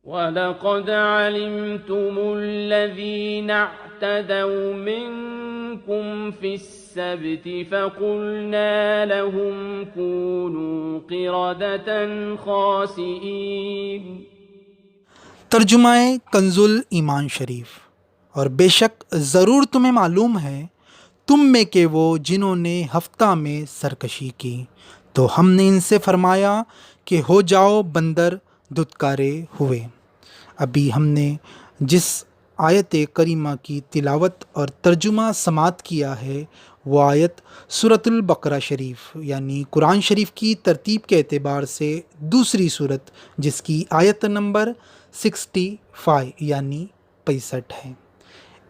وَلَقَدْ عَلِمْتُمُ الَّذِينَ اعْتَدَوْا مِنكُمْ فِي السَّبْتِ فَقُلْنَا لَهُمْ كُونُوا قِرَدَةً خَاسِئِينَ۔ ترجمہ کنز ایمان شریف۔ اور بے شک ضرور تمہیں معلوم ہے تم میں کہ وہ جنہوں نے ہفتہ میں سرکشی کی تو ہم نے ان سے فرمایا کہ ہو جاؤ بندر دھتکارے ہوئے۔ ابھی ہم نے جس آیت کریمہ کی تلاوت اور ترجمہ سماعت کیا ہے وہ آیت سورۃ البقرہ شریف یعنی قرآن شریف کی ترتیب کے اعتبار سے دوسری صورت جس کی آیت نمبر 65 یعنی 65 ہے۔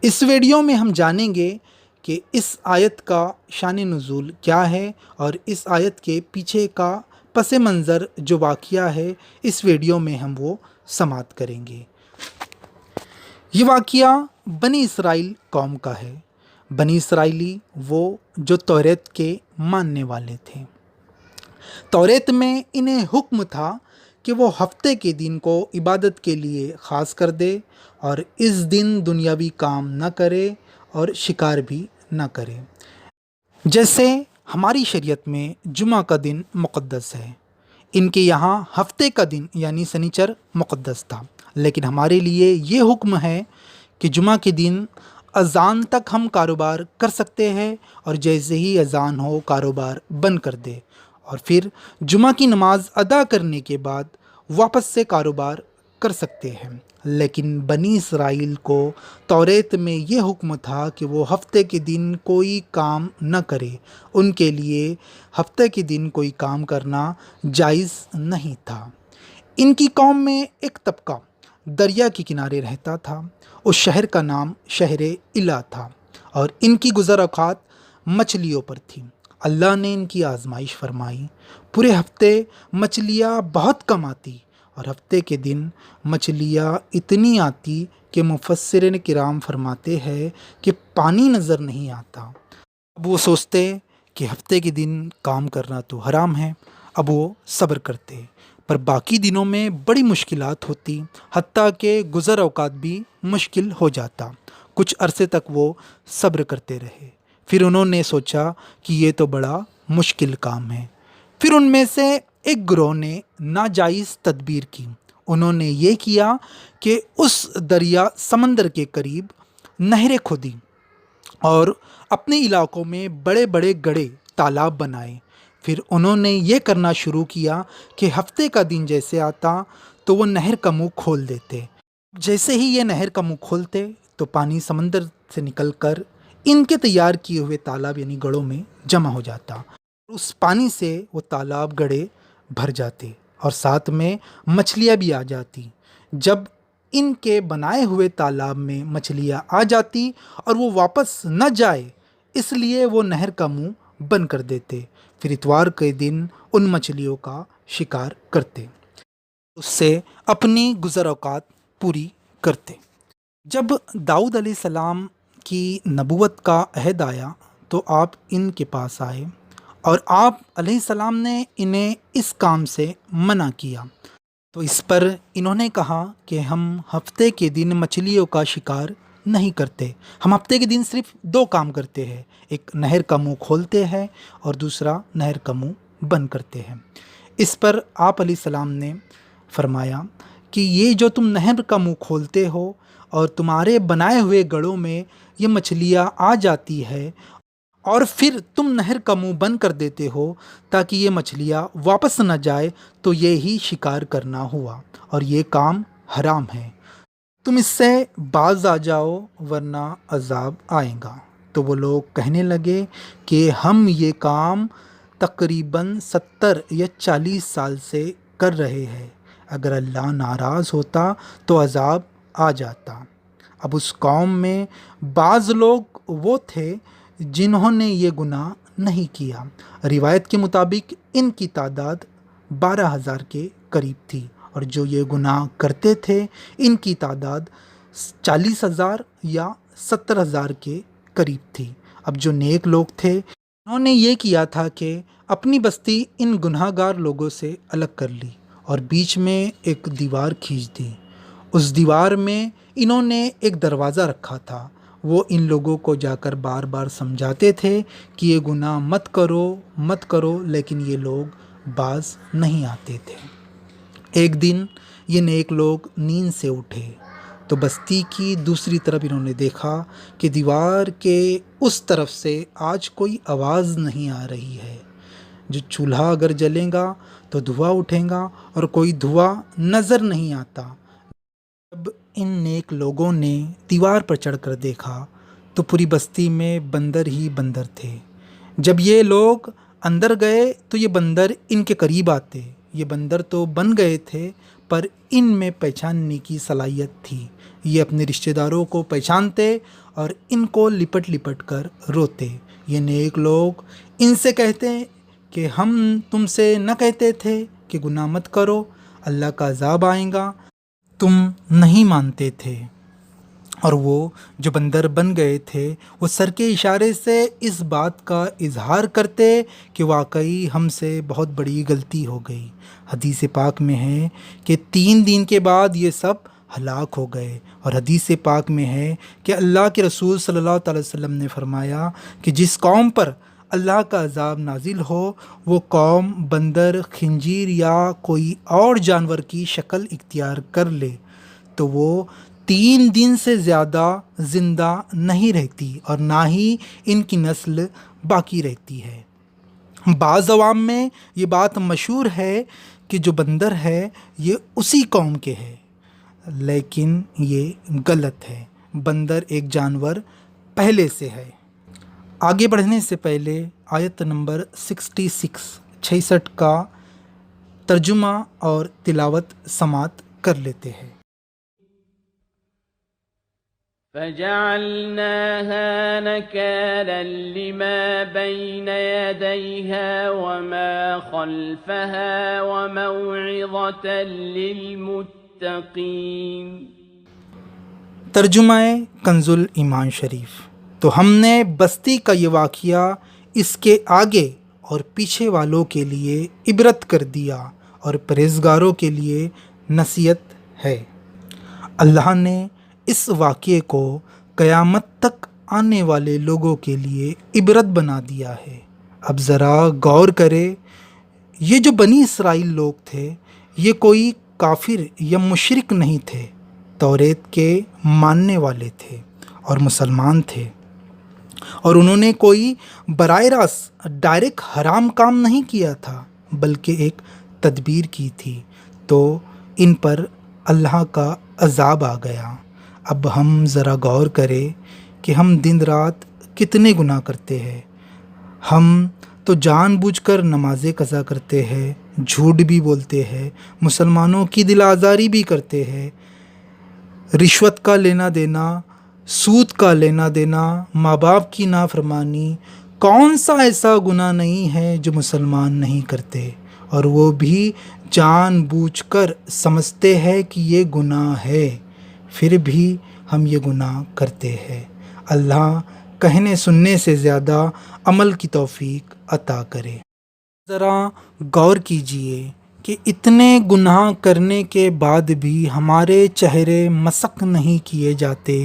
اس ویڈیو میں ہم جانیں گے کہ اس آیت کا شان نزول کیا ہے اور اس آیت کے پیچھے کا پس منظر جو واقعہ ہے اس ویڈیو میں ہم وہ سماعت کریں گے۔ یہ واقعہ بنی اسرائیل قوم کا ہے۔ بنی اسرائیلی وہ جو توریت کے ماننے والے تھے۔ توریت میں انہیں حکم تھا کہ وہ ہفتے کے دن کو عبادت کے لیے خاص کر دے اور اس دن دنیاوی کام نہ کرے اور شکار بھی نہ کرے۔ جیسے ہماری شریعت میں جمعہ کا دن مقدس ہے، ان کے یہاں ہفتے کا دن یعنی سنیچر مقدس تھا، لیکن ہمارے لیے یہ حکم ہے کہ جمعہ کے دن اذان تک ہم کاروبار کر سکتے ہیں اور جیسے ہی اذان ہو کاروبار بند کر دے اور پھر جمعہ کی نماز ادا کرنے کے بعد واپس سے کاروبار کر سکتے ہیں۔ لیکن بنی اسرائیل کو توریت میں یہ حکم تھا کہ وہ ہفتے کے دن کوئی کام نہ کرے۔ ان کے لیے ہفتے کے دن کوئی کام کرنا جائز نہیں تھا۔ ان کی قوم میں ایک طبقہ دریا کے کنارے رہتا تھا۔ اس شہر کا نام شہر ایلا تھا اور ان کی گزر اوقات مچھلیوں پر تھی۔ اللہ نے ان کی آزمائش فرمائی۔ پورے ہفتے مچھلیاں بہت کم آتی اور ہفتے کے دن مچھلیاں اتنی آتی کہ مفسرین کرام فرماتے ہیں کہ پانی نظر نہیں آتا۔ اب وہ سوچتے کہ ہفتے کے دن کام کرنا تو حرام ہے، اب وہ صبر کرتے، پر باقی دنوں میں بڑی مشکلات ہوتی، حتیٰ کہ گزر اوقات بھی مشکل ہو جاتا۔ کچھ عرصے تک وہ صبر کرتے رہے، پھر انہوں نے سوچا کہ یہ تو بڑا مشکل کام ہے۔ پھر ان میں سے ایک گروہ نے ناجائز تدبیر کی۔ انہوں نے یہ کیا کہ اس دریا سمندر کے قریب نہریں کھودی اور اپنے علاقوں میں بڑے بڑے گڑھے تالاب بنائے۔ پھر انہوں نے یہ کرنا شروع کیا کہ ہفتے کا دن جیسے آتا تو وہ نہر کا منہ کھول دیتے۔ جیسے ہی یہ نہر کا منہ کھولتے تو پانی سمندر سے نکل کر ان کے تیار کیے ہوئے تالاب یعنی گڑھوں میں جمع ہو جاتا۔ اس پانی سے وہ تالاب گڑھے بھر جاتے اور ساتھ میں مچھلیاں بھی آ جاتی۔ جب ان کے بنائے ہوئے تالاب میں مچھلیاں آ جاتی اور وہ واپس نہ جائے اس لیے وہ نہر کا منہ بند کر دیتے، پھر اتوار کے دن ان مچھلیوں کا شکار کرتے، اس سے اپنی گزر اوقات پوری کرتے۔ جب داؤد علیہ السلام کی نبوت کا عہد آیا تو آپ ان کے پاس آئے اور آپ علیہ السلام نے انہیں اس کام سے منع کیا، تو اس پر انہوں نے کہا کہ ہم ہفتے کے دن مچھلیوں کا شکار نہیں کرتے، ہم ہفتے کے دن صرف دو کام کرتے ہیں، ایک نہر کا منہ کھولتے ہیں اور دوسرا نہر کا منہ بند کرتے ہیں۔ اس پر آپ علیہ السلام نے فرمایا کہ یہ جو تم نہر کا منہ کھولتے ہو اور تمہارے بنائے ہوئے گڑھوں میں یہ مچھلیاں آ جاتی ہے اور پھر تم نہر کا منہ بند کر دیتے ہو تاکہ یہ مچھلیاں واپس نہ جائے تو یہی شکار کرنا ہوا اور یہ کام حرام ہے، تم اس سے باز آ جاؤ ورنہ عذاب آئے گا۔ تو وہ لوگ کہنے لگے کہ ہم یہ کام تقریباً 70 یا 40 سال سے کر رہے ہیں، اگر اللہ ناراض ہوتا تو عذاب آ جاتا۔ اب اس قوم میں بعض لوگ وہ تھے جنہوں نے یہ گناہ نہیں کیا۔ روایت کے مطابق ان کی تعداد 12,000 کے قریب تھی اور جو یہ گناہ کرتے تھے ان کی تعداد 40,000 یا 70,000 کے قریب تھی۔ اب جو نیک لوگ تھے انہوں نے یہ کیا تھا کہ اپنی بستی ان گناہ گار لوگوں سے الگ کر لی اور بیچ میں ایک دیوار کھینچ دی اس دیوار میں انہوں نے ایک دروازہ رکھا تھا۔ وہ ان لوگوں کو جا کر بار بار سمجھاتے تھے کہ یہ گناہ مت کرو مت کرو، لیکن یہ لوگ باز نہیں آتے تھے۔ ایک دن یہ نیک لوگ نیند سے اٹھے تو بستی کی دوسری طرف انہوں نے دیکھا کہ دیوار کے اس طرف سے آج کوئی آواز نہیں آ رہی ہے۔ جو چولہا اگر جلے گا تو دھواں اٹھے گا اور کوئی دھواں نظر نہیں آتا۔ جب ان نیک لوگوں نے دیوار پر چڑھ کر دیکھا تو پوری بستی میں بندر ہی بندر تھے۔ جب یہ لوگ اندر گئے تو یہ بندر ان کے قریب آتے۔ یہ بندر تو بن گئے تھے پر ان میں پہچاننے کی صلاحیت تھی۔ یہ اپنے رشتہ داروں کو پہچانتے اور ان کو لپٹ لپٹ کر روتے۔ یہ نیک لوگ ان سے کہتے کہ ہم تم سے نہ کہتے تھے کہ گناہ مت کرو، اللہ کا عذاب آئے گا، تم نہیں مانتے تھے۔ اور وہ جو بندر بن گئے تھے وہ سر کے اشارے سے اس بات کا اظہار کرتے کہ واقعی ہم سے بہت بڑی غلطی ہو گئی۔ حدیث پاک میں ہے کہ 3 دن کے بعد یہ سب ہلاک ہو گئے، اور حدیث پاک میں ہے کہ اللہ کے رسول صلی اللہ علیہ وسلم نے فرمایا کہ جس قوم پر اللہ کا عذاب نازل ہو وہ قوم بندر، خنزیر یا کوئی اور جانور کی شکل اختیار کر لے تو وہ 3 دن سے زیادہ زندہ نہیں رہتی اور نہ ہی ان کی نسل باقی رہتی ہے۔ بعض عوام میں یہ بات مشہور ہے کہ جو بندر ہے یہ اسی قوم کے ہے، لیکن یہ غلط ہے۔ بندر ایک جانور پہلے سے ہے۔ آگے بڑھنے سے پہلے آیت نمبر 66 کا ترجمہ اور تلاوت سماعت کر لیتے ہیں۔ فجعلناها نكالا لما بين يديها وما خلفها وموعظة للمتقين۔ ترجمہ کنز ایمان شریف۔ تو ہم نے بستی کا یہ واقعہ اس کے آگے اور پیچھے والوں کے لیے عبرت کر دیا اور پرہیزگاروں کے لیے نصیحت ہے۔ اللہ نے اس واقعے کو قیامت تک آنے والے لوگوں کے لیے عبرت بنا دیا ہے۔ اب ذرا غور کرے، یہ جو بنی اسرائیل لوگ تھے یہ کوئی کافر یا مشرک نہیں تھے، توریت کے ماننے والے تھے اور مسلمان تھے، اور انہوں نے کوئی براہ راست ڈائریکٹ حرام کام نہیں کیا تھا بلکہ ایک تدبیر کی تھی، تو ان پر اللہ کا عذاب آ گیا۔ اب ہم ذرا غور کریں کہ ہم دن رات کتنے گناہ کرتے ہیں۔ ہم تو جان بوجھ کر نمازیں قضا کرتے ہیں، جھوٹ بھی بولتے ہیں، مسلمانوں کی دل آزاری بھی کرتے ہیں، رشوت کا لینا دینا، سود کا لینا دینا، ماں باپ کی نافرمانی، کون سا ایسا گناہ نہیں ہے جو مسلمان نہیں کرتے، اور وہ بھی جان بوجھ کر سمجھتے ہیں کہ یہ گناہ ہے، پھر بھی ہم یہ گناہ کرتے ہیں۔ اللہ کہنے سننے سے زیادہ عمل کی توفیق عطا کرے۔ ذرا غور کیجئے کہ اتنے گناہ کرنے کے بعد بھی ہمارے چہرے مسخ نہیں کیے جاتے،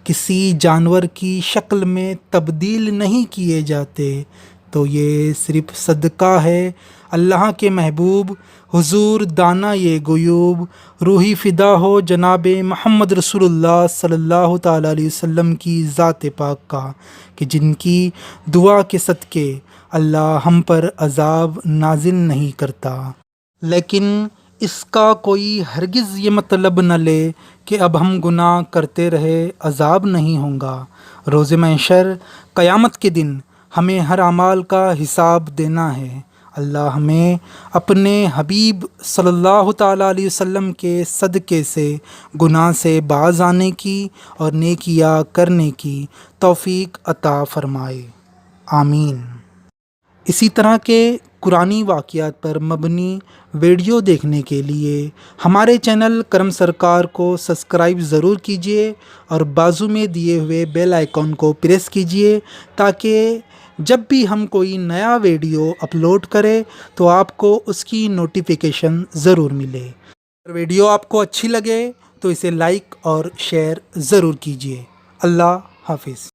کسی جانور کی شکل میں تبدیل نہیں کیے جاتے، تو یہ صرف صدقہ ہے اللہ کے محبوب حضور دانا یہ غیوب روحی فدا ہو جناب محمد رسول اللہ صلی اللہ تعالیٰ علیہ وسلم کی ذات پاک کا، کہ جن کی دعا کے صدقے اللہ ہم پر عذاب نازل نہیں کرتا۔ لیکن اس کا کوئی ہرگز یہ مطلب نہ لے کہ اب ہم گناہ کرتے رہے عذاب نہیں ہوں گا۔ روز محشر قیامت کے دن ہمیں ہر اعمال کا حساب دینا ہے۔ اللہ ہمیں اپنے حبیب صلی اللہ تعالیٰ علیہ وسلم کے صدقے سے گناہ سے باز آنے کی اور نیکیاں کرنے کی توفیق عطا فرمائے، آمین۔ اسی طرح کے قرآنی واقعات پر مبنی ویڈیو دیکھنے کے لیے ہمارے چینل کرم سرکار کو سبسکرائب ضرور کیجیے اور بازو میں دیے ہوئے بیل آئیکن کو پریس کیجیے تاکہ جب بھی ہم کوئی نیا ویڈیو اپلوڈ کریں تو آپ کو اس کی نوٹیفیکیشن ضرور ملے۔ اگر ویڈیو آپ کو اچھی لگے تو اسے لائک اور شیئر ضرور کیجیے۔ اللہ حافظ۔